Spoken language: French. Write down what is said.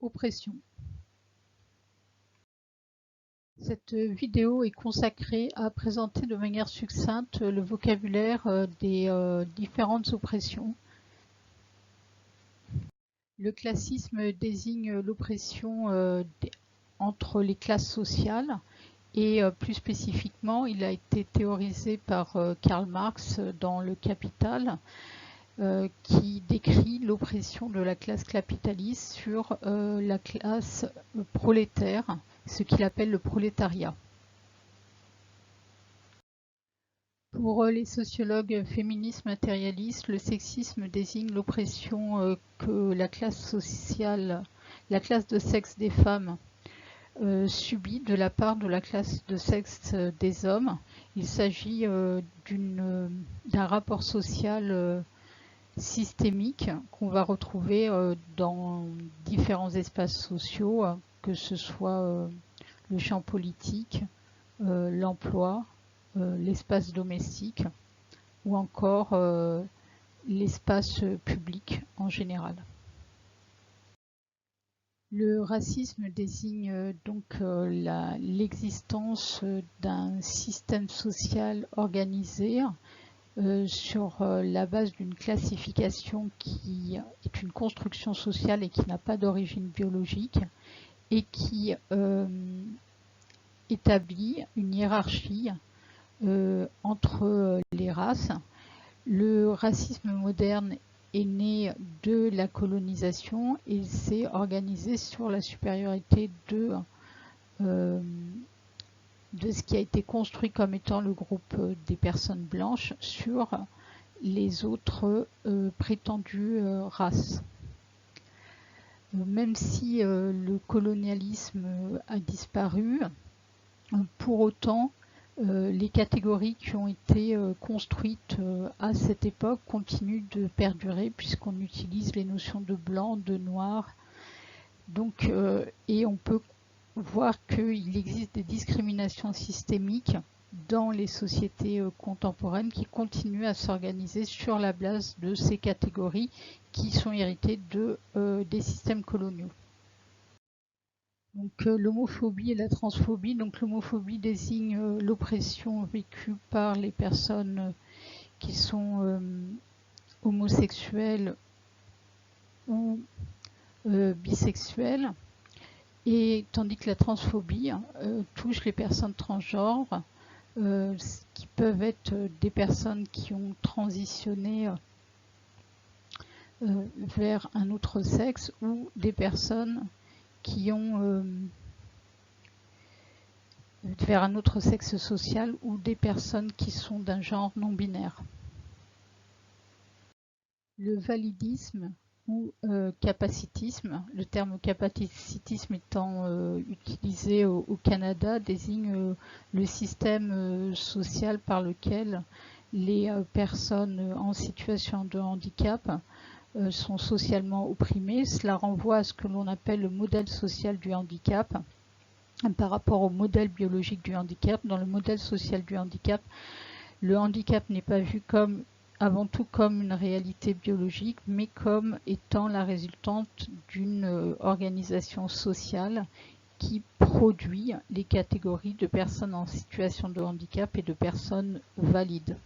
Oppression. Cette vidéo est consacrée à présenter de manière succincte le vocabulaire des différentes oppressions. Le classisme désigne l'oppression entre les classes sociales et plus spécifiquement, il a été théorisé par Karl Marx dans Le Capital, qui décrit l'oppression de la classe capitaliste sur la classe prolétaire, ce qu'il appelle le prolétariat. Pour les sociologues féministes matérialistes, le sexisme désigne l'oppression que la classe sociale, la classe de sexe des femmes subit de la part de la classe de sexe des hommes. Il s'agit d'un rapport social systémique qu'on va retrouver dans différents espaces sociaux, que ce soit le champ politique, l'emploi, l'espace domestique ou encore l'espace public en général. Le racisme désigne donc l'existence d'un système social organisé sur la base d'une classification qui est une construction sociale et qui n'a pas d'origine biologique et qui établit une hiérarchie entre les races. Le racisme moderne est né de la colonisation et s'est organisé sur la supériorité de ce qui a été construit comme étant le groupe des personnes blanches sur les autres prétendues races. Même si le colonialisme a disparu, pour autant, les catégories qui ont été construites à cette époque continuent de perdurer puisqu'on utilise les notions de blanc, de noir. Donc, et on peut voir qu'il existe des discriminations systémiques dans les sociétés contemporaines qui continuent à s'organiser sur la base de ces catégories qui sont héritées des systèmes coloniaux. Donc l'homophobie et la transphobie. Donc l'homophobie désigne l'oppression vécue par les personnes qui sont homosexuelles ou bisexuelles, et tandis que la transphobie touche les personnes transgenres, qui peuvent être des personnes qui ont transitionné vers un autre sexe ou des personnes qui ont vers un autre sexe social ou des personnes qui sont d'un genre non binaire. Le validisme ou capacitisme, le terme capacitisme étant utilisé au Canada, désigne le système social par lequel les personnes en situation de handicap sont socialement opprimées. Cela renvoie à ce que l'on appelle le modèle social du handicap par rapport au modèle biologique du handicap. Dans le modèle social du handicap, le handicap n'est pas vu avant tout comme une réalité biologique, mais comme étant la résultante d'une organisation sociale qui produit les catégories de personnes en situation de handicap et de personnes valides.